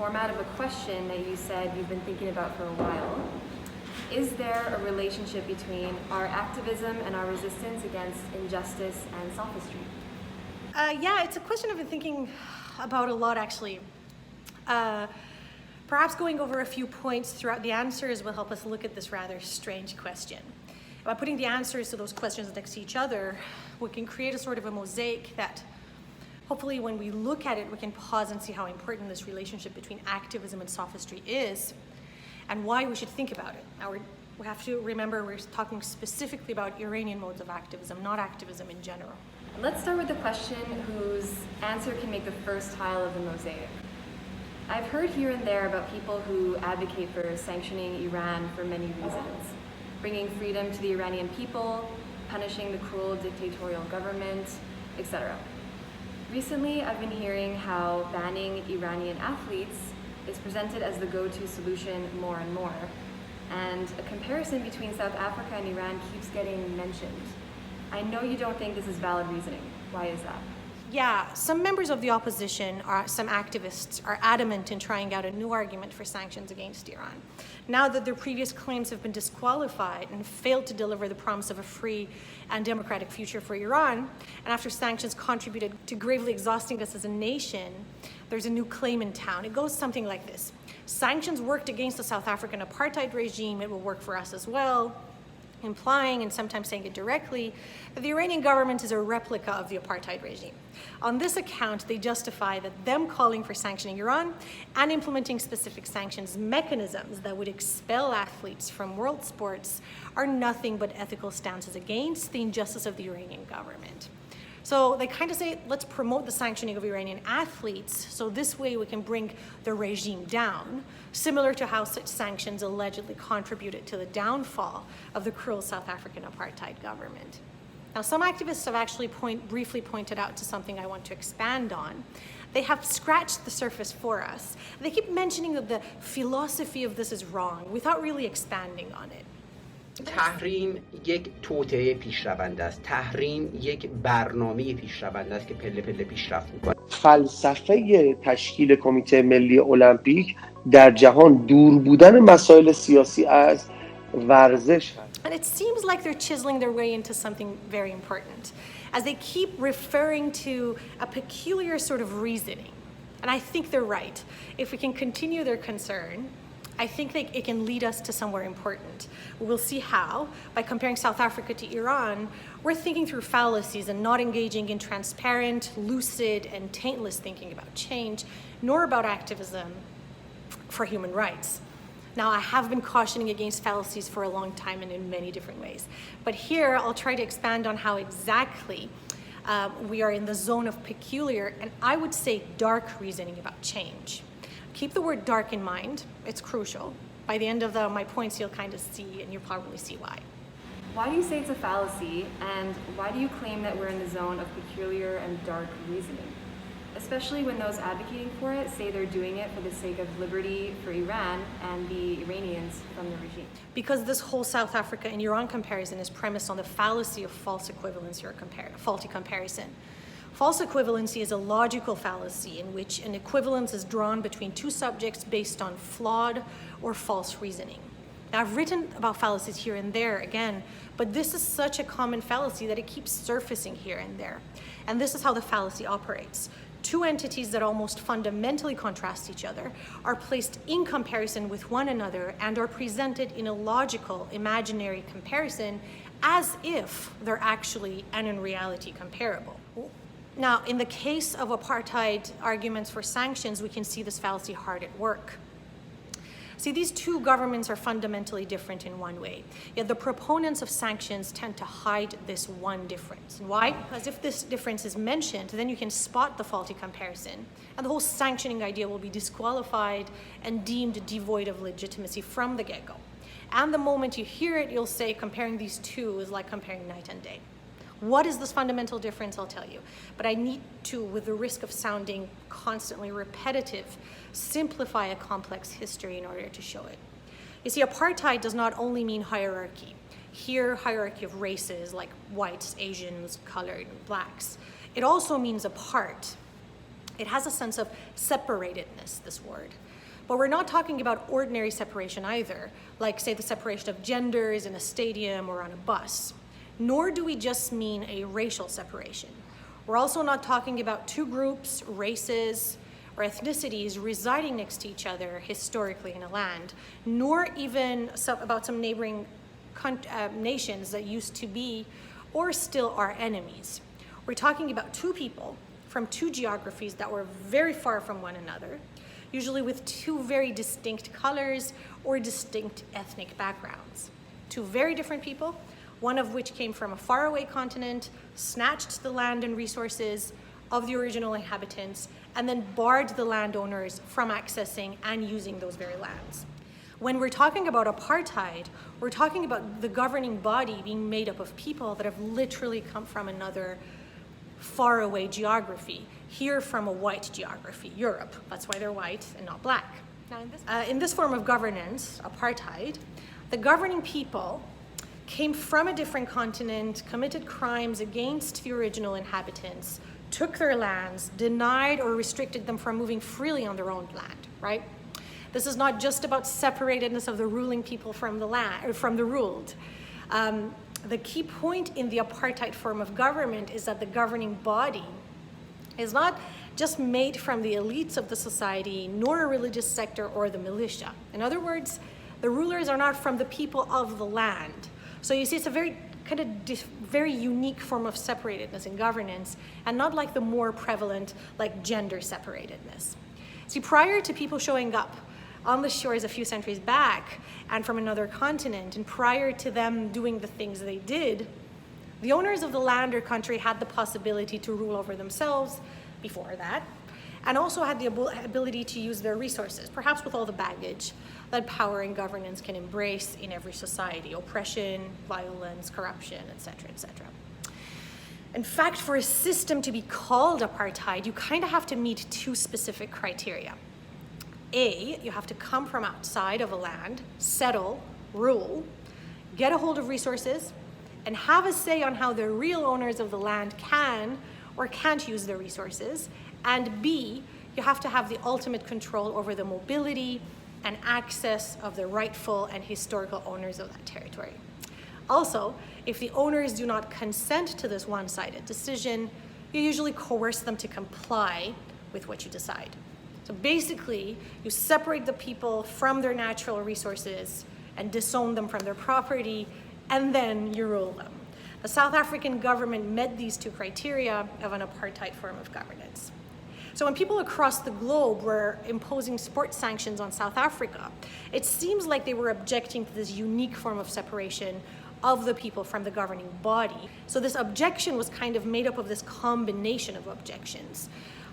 format of a question that you said you've been thinking about for a while. Is there a relationship between our activism and our resistance against injustice and sophistry? Yeah, it's a question I've been thinking about a lot, actually. Perhaps going over a few points throughout the answers will help us look at this rather strange question. By putting the answers to those questions next to each other, we can create a sort of a mosaic that hopefully when we look at it, we can pause and see how important this relationship between activism and sophistry is and why we should think about it. Now, we have to remember we're talking specifically about Iranian modes of activism, not activism in general. Let's start with the question whose answer can make the first tile of the mosaic. I've heard here and there about people who advocate for sanctioning Iran for many reasons, bringing freedom to the Iranian people, punishing the cruel dictatorial government, etc. Recently, I've been hearing how banning Iranian athletes is presented as the go-to solution more and more, and a comparison between South Africa and Iran keeps getting mentioned. I know you don't think this is valid reasoning. Why is that? Yeah, some members of the opposition, some activists, are adamant in trying out a new argument for sanctions against Iran. Now that their previous claims have been disqualified and failed to deliver the promise of a free and democratic future for Iran, and after sanctions contributed to gravely exhausting us as a nation, there's a new claim in town. It goes something like this. Sanctions worked against the South African apartheid regime, it will work for us as well, implying, and sometimes saying it directly, that the Iranian government is a replica of the apartheid regime. On this account, they justify that them calling for sanctioning Iran and implementing specific sanctions mechanisms that would expel athletes from world sports are nothing but ethical stances against the injustice of the Iranian government. So they kind of say, let's promote the sanctioning of Iranian athletes, so this way we can bring the regime down, similar to how such sanctions allegedly contributed to the downfall of the cruel South African apartheid government. Now, some activists have actually briefly pointed out to something I want to expand on. They have scratched the surface for us. They keep mentioning that the philosophy of this is wrong without really expanding on it. تحریم یک توطئه پیشرونده است. تحریم یک برنامه پیشرونده است که پله پله پیشرفت می‌کنه. فلسفه تشکیل کمیته ملی المپیک در جهان دور بودن مسائل سیاسی از ورزش هست. And it seems like they're chiseling their way into something very important, as they keep referring to a peculiar sort of reasoning. And I think they're right. If we can continue their concern, I think it can lead us to somewhere important. We'll see how. By comparing South Africa to Iran, we're thinking through fallacies and not engaging in transparent, lucid, and taintless thinking about change, nor about activism for human rights. Now, I have been cautioning against fallacies for a long time and in many different ways. But here, I'll try to expand on how exactly we are in the zone of peculiar, and I would say dark reasoning about change. Keep the word dark in mind. It's crucial. By the end of my points, you'll kind of see, and you'll probably see why. Why do you say it's a fallacy, and why do you claim that we're in the zone of peculiar and dark reasoning? Especially when those advocating for it say they're doing it for the sake of liberty for Iran and the Iranians from the regime. Because this whole South Africa and Iran comparison is premised on the fallacy of false equivalency or faulty comparison. False equivalency is a logical fallacy in which an equivalence is drawn between two subjects based on flawed or false reasoning. Now, I've written about fallacies here and there again, but this is such a common fallacy that it keeps surfacing here and there. And this is how the fallacy operates. Two entities that almost fundamentally contrast each other are placed in comparison with one another and are presented in a logical, imaginary comparison as if they're actually and in reality comparable. Now, in the case of apartheid arguments for sanctions, we can see this fallacy hard at work. See, these two governments are fundamentally different in one way, yet the proponents of sanctions tend to hide this one difference. And why? Because if this difference is mentioned, then you can spot the faulty comparison, and the whole sanctioning idea will be disqualified and deemed devoid of legitimacy from the get-go. And the moment you hear it, you'll say comparing these two is like comparing night and day. What is this fundamental difference? I'll tell you. But I need to, with the risk of sounding constantly repetitive, simplify a complex history in order to show it. You see, apartheid does not only mean hierarchy. Here, hierarchy of races like whites, Asians, colored, and blacks. It also means apart. It has a sense of separatedness, this word. But we're not talking about ordinary separation either, like say the separation of genders in a stadium or on a bus. Nor do we just mean a racial separation. We're also not talking about two groups, races, or ethnicities residing next to each other historically in a land, nor even about some neighboring nations that used to be or still are enemies. We're talking about two people from two geographies that were very far from one another, usually with two very distinct colors or distinct ethnic backgrounds. Two very different people, one of which came from a faraway continent, snatched the land and resources of the original inhabitants, and then barred the landowners from accessing and using those very lands. When we're talking about apartheid, we're talking about the governing body being made up of people that have literally come from another faraway geography, here from a white geography, Europe. That's why they're white and not black. Now, in this form of governance, apartheid, the governing people came from a different continent, committed crimes against the original inhabitants, took their lands, denied or restricted them from moving freely on their own land, right? This is not just about separatedness of the ruling people from the land, or from the ruled. The key point in the apartheid form of government is that the governing body is not just made from the elites of the society, nor a religious sector or the militia. In other words, the rulers are not from the people of the land. So you see, it's a very kind of very unique form of separatedness in governance, and not like the more prevalent, like gender separatedness. See, prior to people showing up on the shores a few centuries back and from another continent, and prior to them doing the things they did, the owners of the land or country had the possibility to rule over themselves before that, and also had the ability to use their resources, perhaps with all the baggage that power and governance can embrace in every society: oppression, violence, corruption, etc., etc. In fact, for a system to be called apartheid, you kind of have to meet two specific criteria. A, you have to come from outside of a land, settle, rule, get a hold of resources, and have a say on how the real owners of the land can or can't use their resources. And B, you have to have the ultimate control over the mobility and access of the rightful and historical owners of that territory. Also, if the owners do not consent to this one-sided decision, you usually coerce them to comply with what you decide. So basically, you separate the people from their natural resources and disown them from their property, and then you rule them. The South African government met these two criteria of an apartheid form of governance. So when people across the globe were imposing sports sanctions on South Africa, it seems like they were objecting to this unique form of separation of the people from the governing body. So this objection was kind of made up of this combination of objections.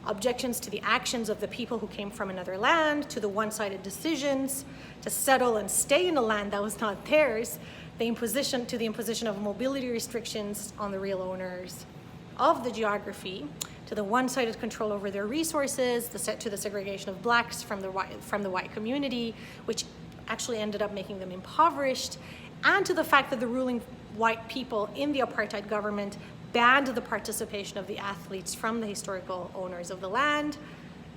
Objections to the actions of the people who came from another land, to the one-sided decisions to settle and stay in a land that was not theirs, the imposition of mobility restrictions on the real owners of the geography, to the one-sided control over their resources, to the segregation of blacks from the white community, which actually ended up making them impoverished, and to the fact that the ruling white people in the apartheid government banned the participation of the athletes from the historical owners of the land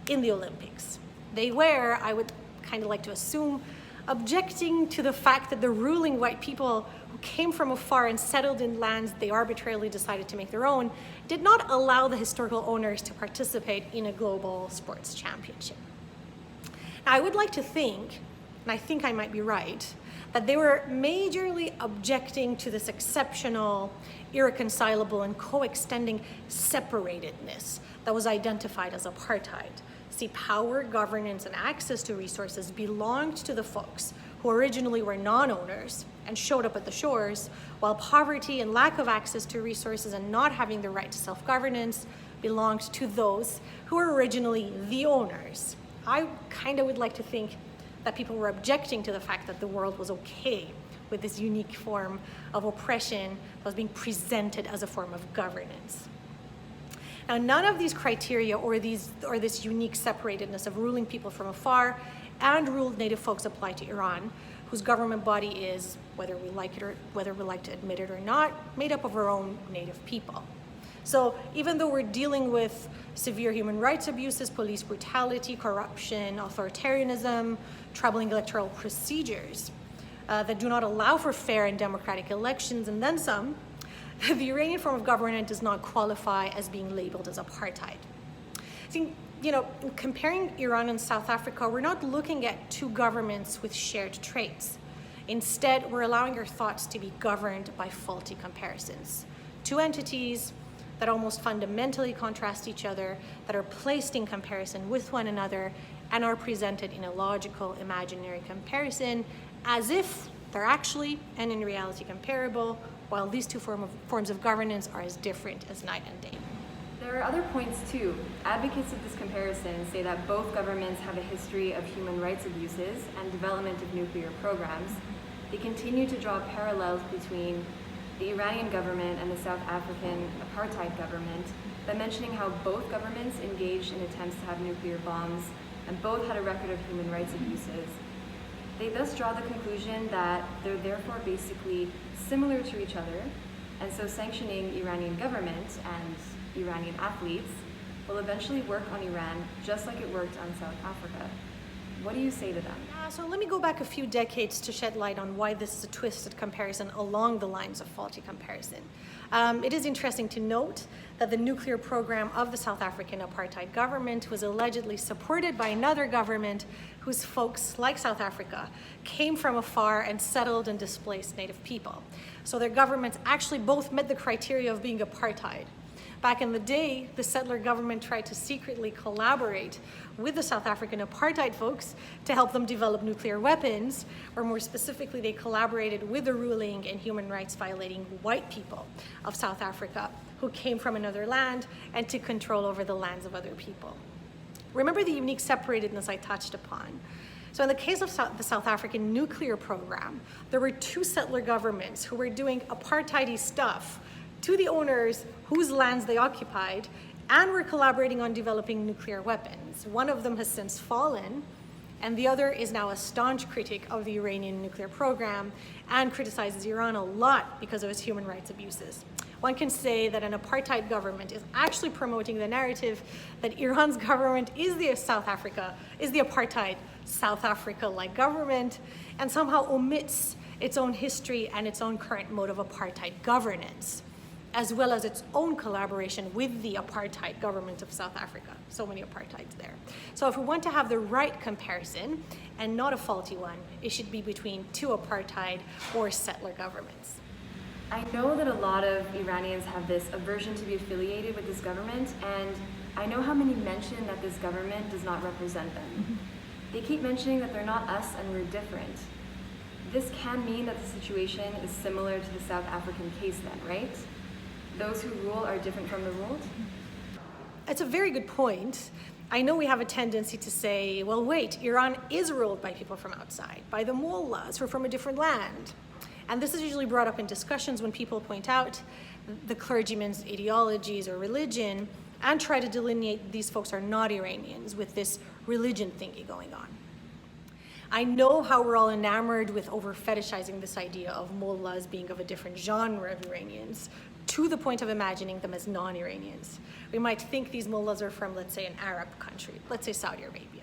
in the Olympics. They were, I would kind of like to assume, objecting to the fact that the ruling white people who came from afar and settled in lands they arbitrarily decided to make their own did not allow the historical owners to participate in a global sports championship. Now, I would like to think, and I think I might be right, that they were majorly objecting to this exceptional, irreconcilable, and co-extending separatedness that was identified as apartheid. See, power, governance, and access to resources belonged to the folks who originally were non-owners and showed up at the shores, while poverty and lack of access to resources and not having the right to self-governance belonged to those who were originally the owners. I kind of would like to think that people were objecting to the fact that the world was okay with this unique form of oppression that was being presented as a form of governance. Now, none of these criteria or this unique separatedness of ruling people from afar and ruled native folks apply to Iran, whose government body is, whether we like it or whether we like to admit it or not, made up of our own native people. So even though we're dealing with severe human rights abuses, police brutality, corruption, authoritarianism, troubling electoral procedures that do not allow for fair and democratic elections, and then some, the Iranian form of government does not qualify as being labeled as apartheid. See, comparing Iran and South Africa, we're not looking at two governments with shared traits. Instead, we're allowing our thoughts to be governed by faulty comparisons. Two entities that almost fundamentally contrast each other, that are placed in comparison with one another, and are presented in a logical, imaginary comparison as if they're actually and in reality comparable, while these two forms of governance are as different as night and day. There are other points too. Advocates of this comparison say that both governments have a history of human rights abuses and development of nuclear programs. They continue to draw parallels between the Iranian government and the South African apartheid government by mentioning how both governments engaged in attempts to have nuclear bombs and both had a record of human rights abuses. They thus draw the conclusion that they're therefore basically similar to each other, and so sanctioning Iranian government and Iranian athletes will eventually work on Iran just like it worked on South Africa. What do you say to them? So let me go back a few decades to shed light on why this is a twisted comparison along the lines of faulty comparison. It is interesting to note that the nuclear program of the South African apartheid government was allegedly supported by another government whose folks, like South Africa, came from afar and settled and displaced native people. So their governments actually both met the criteria of being apartheid. Back in the day, the settler government tried to secretly collaborate with the South African apartheid folks to help them develop nuclear weapons, or more specifically, they collaborated with the ruling and human rights violating white people of South Africa who came from another land and took control over the lands of other people. Remember the unique separatedness I touched upon. So in the case of the South African nuclear program, there were two settler governments who were doing apartheid-y stuff to the owners whose lands they occupied and were collaborating on developing nuclear weapons. One of them has since fallen, and the other is now a staunch critic of the Iranian nuclear program and criticizes Iran a lot because of its human rights abuses. One can say that an apartheid government is actually promoting the narrative that Iran's government is the apartheid South Africa-like government, and somehow omits its own history and its own current mode of apartheid governance, as well as its own collaboration with the apartheid government of South Africa. So many apartheids there. So if we want to have the right comparison, and not a faulty one, it should be between two apartheid or settler governments. I know that a lot of Iranians have this aversion to be affiliated with this government, and I know how many mention that this government does not represent them. Mm-hmm. They keep mentioning that they're not us and we're different. This can mean that the situation is similar to the South African case then, right? Those who rule are different from the ruled? It's a very good point. I know we have a tendency to say, well, wait, Iran is ruled by people from outside, by the mullahs who are from a different land. And this is usually brought up in discussions when people point out the clergymen's ideologies or religion and try to delineate these folks are not Iranians with this religion thingy going on. I know how we're all enamored with over-fetishizing this idea of mullahs being of a different genre of Iranians, to the point of imagining them as non-Iranians. We might think these mullahs are from, let's say, an Arab country, let's say Saudi Arabia.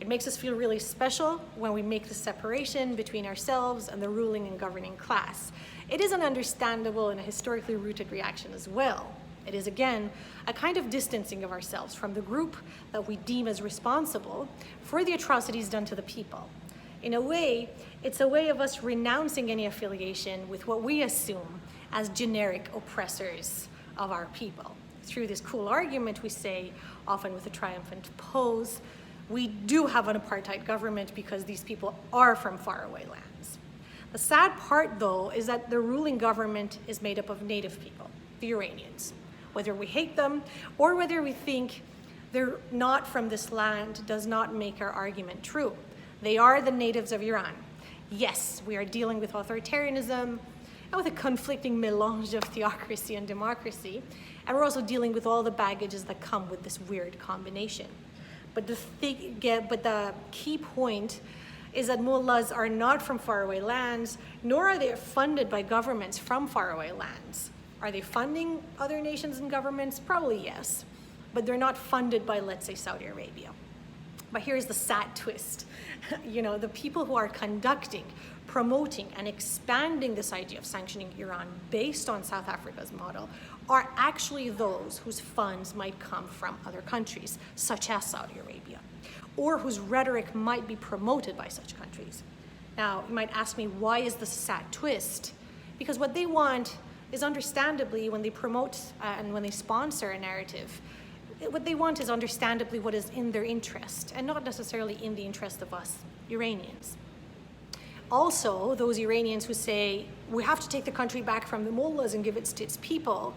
It makes us feel really special when we make the separation between ourselves and the ruling and governing class. It is an understandable and a historically rooted reaction as well. It is, again, a kind of distancing of ourselves from the group that we deem as responsible for the atrocities done to the people. In a way, it's a way of us renouncing any affiliation with what we assume as generic oppressors of our people. Through this cool argument, we say, often with a triumphant pose, we do have an apartheid government because these people are from faraway lands. The sad part, though, is that the ruling government is made up of native people, the Iranians. Whether we hate them or whether we think they're not from this land does not make our argument true. They are the natives of Iran. Yes, we are dealing with authoritarianism and with a conflicting melange of theocracy and democracy, and we're also dealing with all the baggages that come with this weird combination. But the key point is that mullahs are not from faraway lands, nor are they funded by governments from faraway lands. Are they funding other nations and governments? Probably yes, but they're not funded by, let's say, Saudi Arabia. But here's the sad twist. The people who are conducting, promoting, and expanding this idea of sanctioning Iran based on South Africa's model are actually those whose funds might come from other countries, such as Saudi Arabia, or whose rhetoric might be promoted by such countries. Now, you might ask me, why is this a sad twist? Because what they want is, understandably, when they promote and when they sponsor a narrative, what they want is understandably what is in their interest, and not necessarily in the interest of us Iranians. Also, those Iranians who say, we have to take the country back from the mullahs and give it to its people,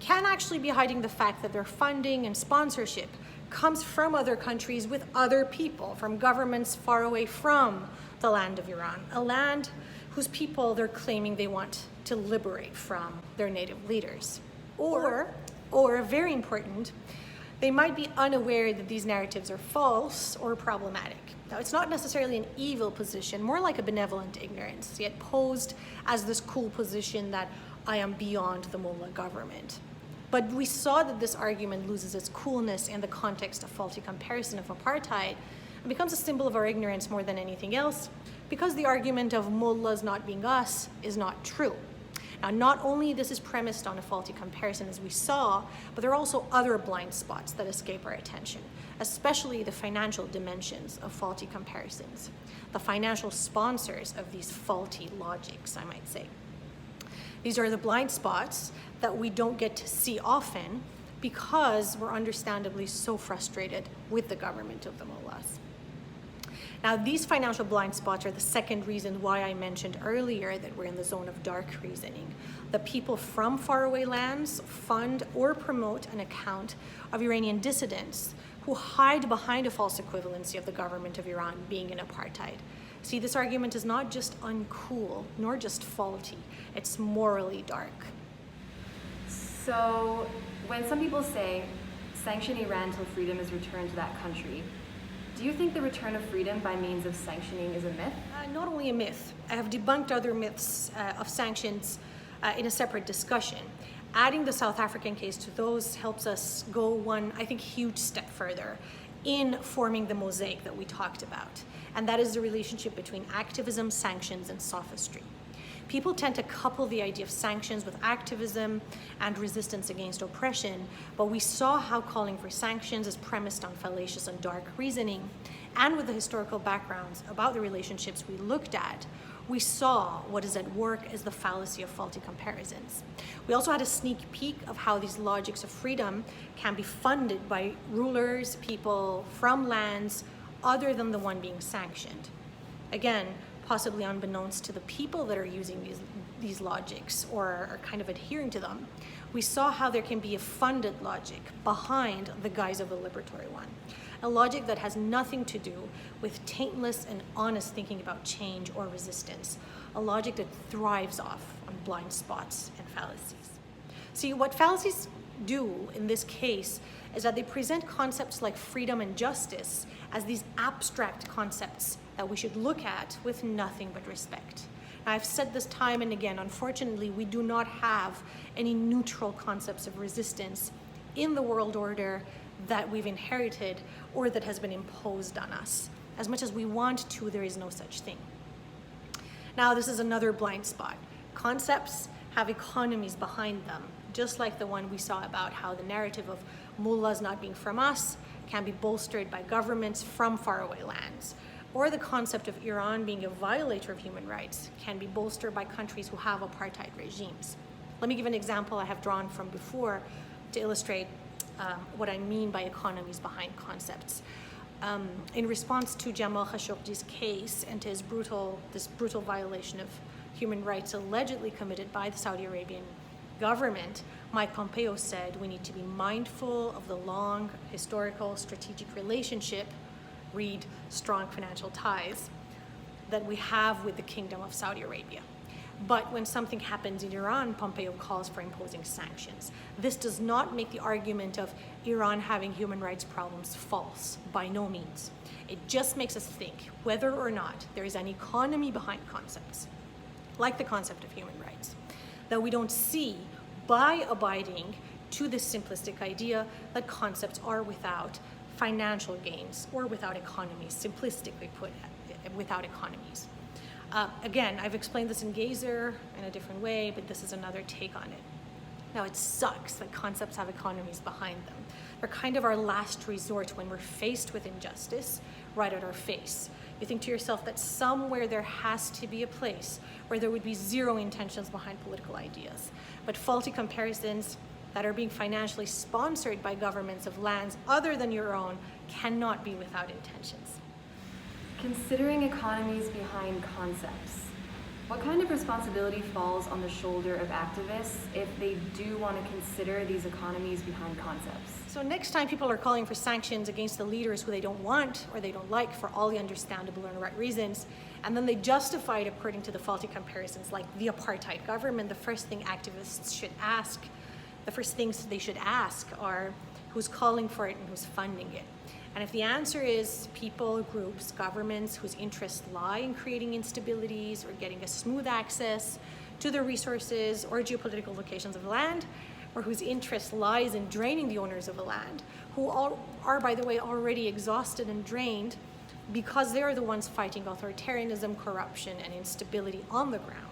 can actually be hiding the fact that their funding and sponsorship comes from other countries with other people, from governments far away from the land of Iran, a land whose people they're claiming they want to liberate from their native leaders. Or very important, they might be unaware that these narratives are false or problematic. Now, it's not necessarily an evil position, more like a benevolent ignorance, yet posed as this cool position that I am beyond the mullah government. But we saw that this argument loses its coolness in the context of faulty comparison of apartheid and becomes a symbol of our ignorance more than anything else, because the argument of mullahs not being us is not true. Now, not only this is premised on a faulty comparison, as we saw, but there are also other blind spots that escape our attention, especially the financial dimensions of faulty comparisons, the financial sponsors of these faulty logics, I might say. These are the blind spots that we don't get to see often because we're understandably so frustrated with the government of the mullahs. Now, these financial blind spots are the second reason why I mentioned earlier that we're in the zone of dark reasoning. The people from faraway lands fund or promote an account of Iranian dissidents who hide behind a false equivalency of the government of Iran being in apartheid. See, this argument is not just uncool, nor just faulty. It's morally dark. So, when some people say, sanction Iran till freedom is returned to that country, do you think the return of freedom by means of sanctioning is a myth? Not only a myth. I have debunked other myths of sanctions in a separate discussion. Adding the South African case to those helps us go one, I think, huge step further in forming the mosaic that we talked about. And that is the relationship between activism, sanctions, and sophistry. People tend to couple the idea of sanctions with activism and resistance against oppression, but we saw how calling for sanctions is premised on fallacious and dark reasoning, and with the historical backgrounds about the relationships we looked at, we saw what is at work as the fallacy of faulty comparisons. We also had a sneak peek of how these logics of freedom can be funded by rulers, people from lands other than the one being sanctioned. Again, possibly unbeknownst to the people that are using these logics or are kind of adhering to them, we saw how there can be a funded logic behind the guise of a liberatory one. A logic that has nothing to do with taintless and honest thinking about change or resistance. A logic that thrives off on blind spots and fallacies. See, what fallacies do in this case is that they present concepts like freedom and justice as these abstract concepts that we should look at with nothing but respect. Now, I've said this time and again, unfortunately, we do not have any neutral concepts of resistance in the world order that we've inherited or that has been imposed on us. As much as we want to, there is no such thing. Now, this is another blind spot. Concepts have economies behind them, just like the one we saw about how the narrative of mullahs not being from us can be bolstered by governments from faraway lands, or the concept of Iran being a violator of human rights can be bolstered by countries who have apartheid regimes. Let me give an example I have drawn from before to illustrate what I mean by economies behind concepts. In response to Jamal Khashoggi's case and to this brutal violation of human rights allegedly committed by the Saudi Arabian government, Mike Pompeo said we need to be mindful of the long historical strategic relationship, read strong financial ties, that we have with the Kingdom of Saudi Arabia. But when something happens in Iran, Pompeo calls for imposing sanctions. This does not make the argument of Iran having human rights problems false, by no means. It just makes us think whether or not there is an economy behind concepts, like the concept of human rights, that we don't see by abiding to this simplistic idea that concepts are without financial gains or without economies, simplistically put, without economies. Again, I've explained this in Gazer in a different way, but this is another take on it. Now, it sucks that concepts have economies behind them. They're kind of our last resort when we're faced with injustice right at our face. You think to yourself that somewhere there has to be a place where there would be zero intentions behind political ideas. But faulty comparisons that are being financially sponsored by governments of lands other than your own cannot be without intentions. Considering economies behind concepts, what kind of responsibility falls on the shoulder of activists if they do want to consider these economies behind concepts? So next time people are calling for sanctions against the leaders who they don't want or they don't like for all the understandable and right reasons, and then they justify it according to the faulty comparisons like the apartheid government, the first thing activists should ask, the first things they should ask are who's calling for it and who's funding it. And if the answer is people, groups, governments whose interests lie in creating instabilities or getting a smooth access to the resources or geopolitical locations of the land, or whose interest lies in draining the owners of the land, who are, by the way, already exhausted and drained because they're the ones fighting authoritarianism, corruption, and instability on the ground,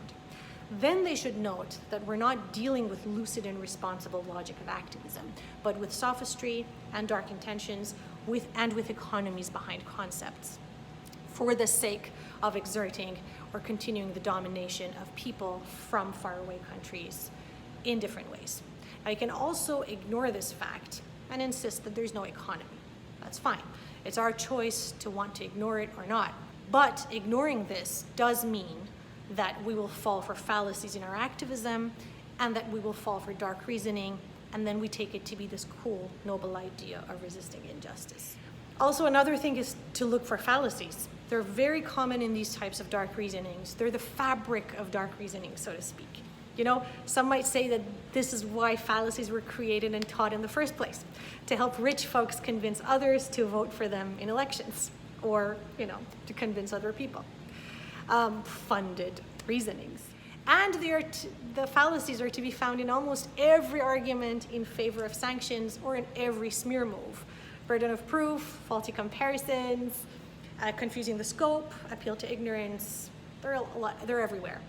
then they should note that we're not dealing with lucid and responsible logic of activism, but with sophistry and dark intentions with economies behind concepts for the sake of exerting or continuing the domination of people from faraway countries in different ways. Now, you can also ignore this fact and insist that there's no economy. That's fine. It's our choice to want to ignore it or not. But ignoring this does mean that we will fall for fallacies in our activism and that we will fall for dark reasoning, and then we take it to be this cool, noble idea of resisting injustice. Also, another thing is to look for fallacies. They're very common in these types of dark reasonings. They're the fabric of dark reasoning, so to speak. You know, some might say that this is why fallacies were created and taught in the first place, to help rich folks convince others to vote for them in elections, or, you know, to convince other people. Funded reasonings. And the fallacies are to be found in almost every argument in favor of sanctions or in every smear move. Burden of proof, faulty comparisons, confusing the scope, appeal to ignorance, they're everywhere.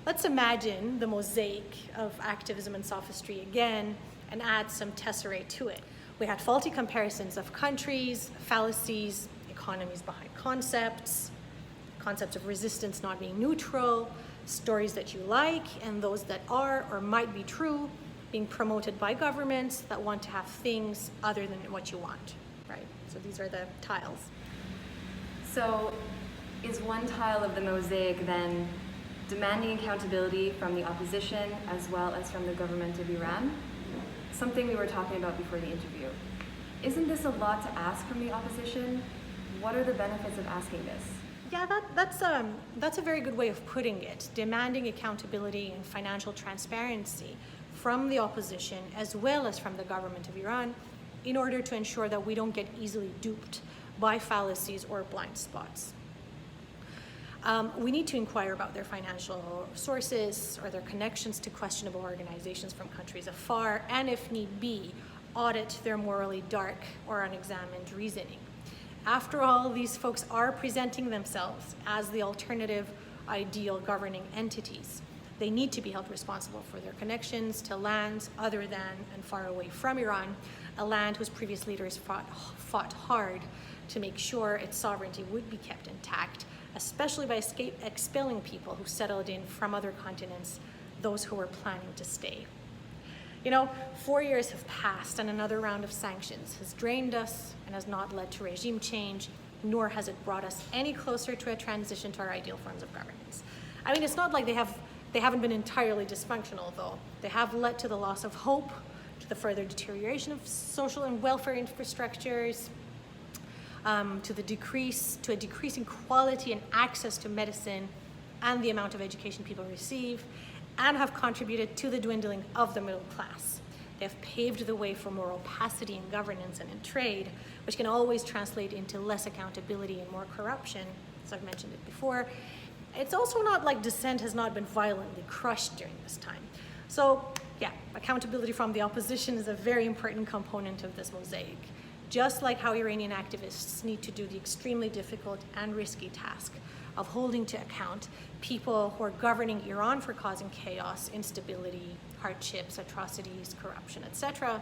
Let's imagine the mosaic of activism and sophistry again and add some tesserae to it. We had faulty comparisons of countries, fallacies, economies behind concepts, concepts of resistance not being neutral, stories that you like and those that are or might be true being promoted by governments that want to have things other than what you want, right? So these are the tiles. So is one tile of the mosaic then demanding accountability from the opposition as well as from the government of Iran? Something we were talking about before the interview. Isn't this a lot to ask from the opposition? What are the benefits of asking this? Yeah, that's a very good way of putting it. Demanding accountability and financial transparency from the opposition as well as from the government of Iran in order to ensure that we don't get easily duped by fallacies or blind spots. We need to inquire about their financial sources or their connections to questionable organizations from countries afar, and if need be, audit their morally dark or unexamined reasoning. After all, these folks are presenting themselves as the alternative ideal governing entities. They need to be held responsible for their connections to lands other than and far away from Iran, a land whose previous leaders fought hard to make sure its sovereignty would be kept intact, especially by expelling people who settled in from other continents, those who were planning to stay. You know, 4 years have passed and another round of sanctions has drained us and has not led to regime change, nor has it brought us any closer to a transition to our ideal forms of governance. I mean, it's not like they haven't been entirely dysfunctional, though. They have led to the loss of hope, to the further deterioration of social and welfare infrastructures, to a decrease in quality and access to medicine and the amount of education people receive, and have contributed to the dwindling of the middle class. They have paved the way for more opacity in governance and in trade, which can always translate into less accountability and more corruption, as I've mentioned it before. It's also not like dissent has not been violently crushed during this time. So, yeah, accountability from the opposition is a very important component of this mosaic. Just like how Iranian activists need to do the extremely difficult and risky task of holding to account people who are governing Iran for causing chaos, instability, hardships, atrocities, corruption, etc.,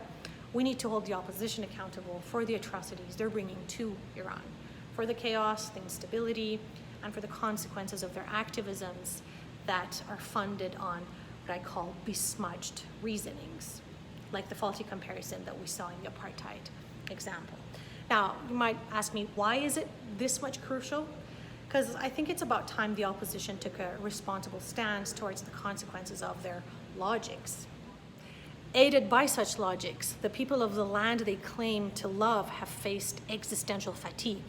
we need to hold the opposition accountable for the atrocities they're bringing to Iran, for the chaos, the instability, and for the consequences of their activisms that are funded on what I call besmudged reasonings, like the faulty comparison that we saw in the apartheid example. Now, you might ask me, why is it this much crucial? Because I think it's about time the opposition took a responsible stance towards the consequences of their logics. Aided by such logics, the people of the land they claim to love have faced existential fatigue,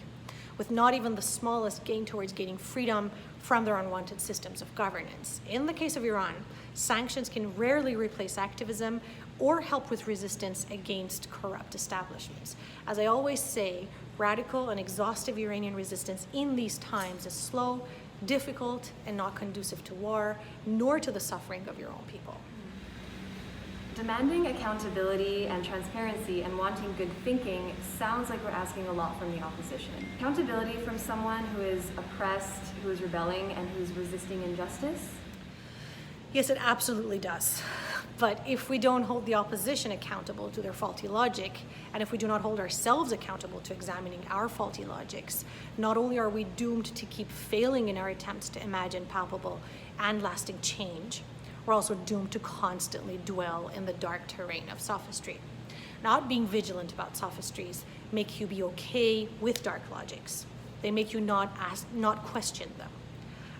with not even the smallest gain towards gaining freedom from their unwanted systems of governance. In the case of Iran, sanctions can rarely replace activism or help with resistance against corrupt establishments. As I always say, radical and exhaustive Iranian resistance in these times is slow, difficult, and not conducive to war, nor to the suffering of your own people. Demanding accountability and transparency and wanting good thinking sounds like we're asking a lot from the opposition. Accountability from someone who is oppressed, who is rebelling, and who's resisting injustice? Yes, it absolutely does. But if we don't hold the opposition accountable to their faulty logic, and if we do not hold ourselves accountable to examining our faulty logics, not only are we doomed to keep failing in our attempts to imagine palpable and lasting change, we're also doomed to constantly dwell in the dark terrain of sophistry. Not being vigilant about sophistries make you be okay with dark logics. They make you not question them.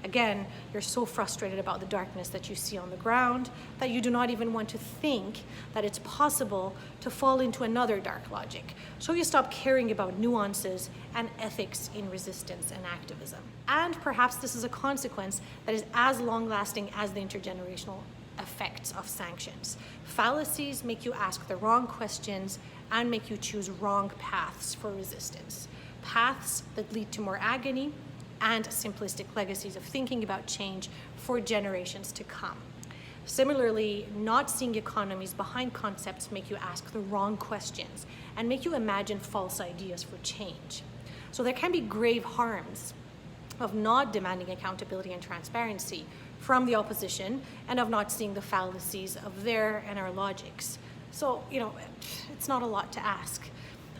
Again, you're so frustrated about the darkness that you see on the ground that you do not even want to think that it's possible to fall into another dark logic. So you stop caring about nuances and ethics in resistance and activism. And perhaps this is a consequence that is as long-lasting as the intergenerational effects of sanctions. Fallacies make you ask the wrong questions and make you choose wrong paths for resistance. Paths that lead to more agony and simplistic legacies of thinking about change for generations to come. Similarly, not seeing economies behind concepts make you ask the wrong questions and make you imagine false ideas for change. So there can be grave harms of not demanding accountability and transparency from the opposition and of not seeing the fallacies of their and our logics. So, it's not a lot to ask.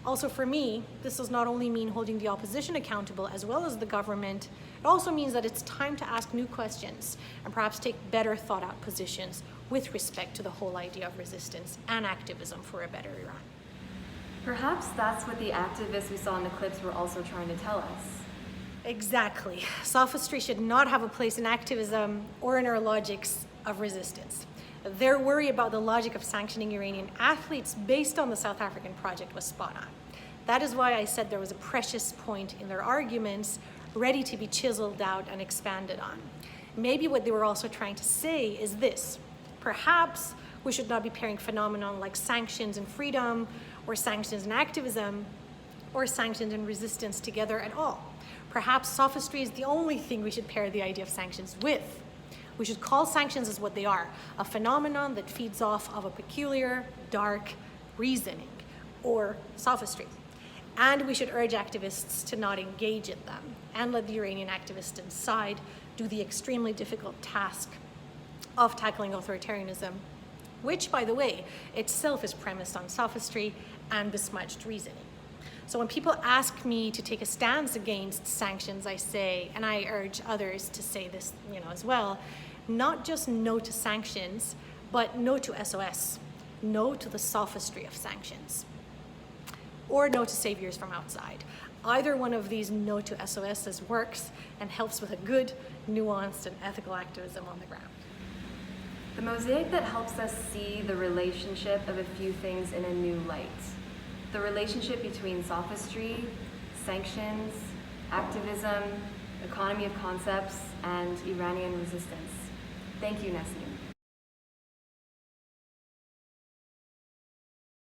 Also for me, this does not only mean holding the opposition accountable as well as the government, it also means that it's time to ask new questions and perhaps take better thought out positions with respect to the whole idea of resistance and activism for a better Iran. Perhaps that's what the activists we saw in the clips were also trying to tell us. Exactly. Sophistry should not have a place in activism or in our logics of resistance. Their worry about the logic of sanctioning Iranian athletes based on the South African project was spot on. That is why I said there was a precious point in their arguments ready to be chiseled out and expanded on. Maybe what they were also trying to say is this: perhaps we should not be pairing phenomenon like sanctions and freedom, or sanctions and activism, or sanctions and resistance together at all. Perhaps sophistry is the only thing we should pair the idea of sanctions with. We should call sanctions as what they are, a phenomenon that feeds off of a peculiar, dark reasoning, or sophistry. And we should urge activists to not engage in them and let the Iranian activists inside do the extremely difficult task of tackling authoritarianism, which, by the way, itself is premised on sophistry and besmudged reasoning. So when people ask me to take a stance against sanctions, I say, and I urge others to say this, as well, not just no to sanctions, but no to SOS, no to the sophistry of sanctions, or no to saviors from outside. Either one of these no to SOSs works and helps with a good, nuanced, and ethical activism on the ground. The mosaic that helps us see the relationship of a few things in a new light. The relationship between sophistry, sanctions, activism, economy of concepts, and Iranian resistance. Thank you, Nassim.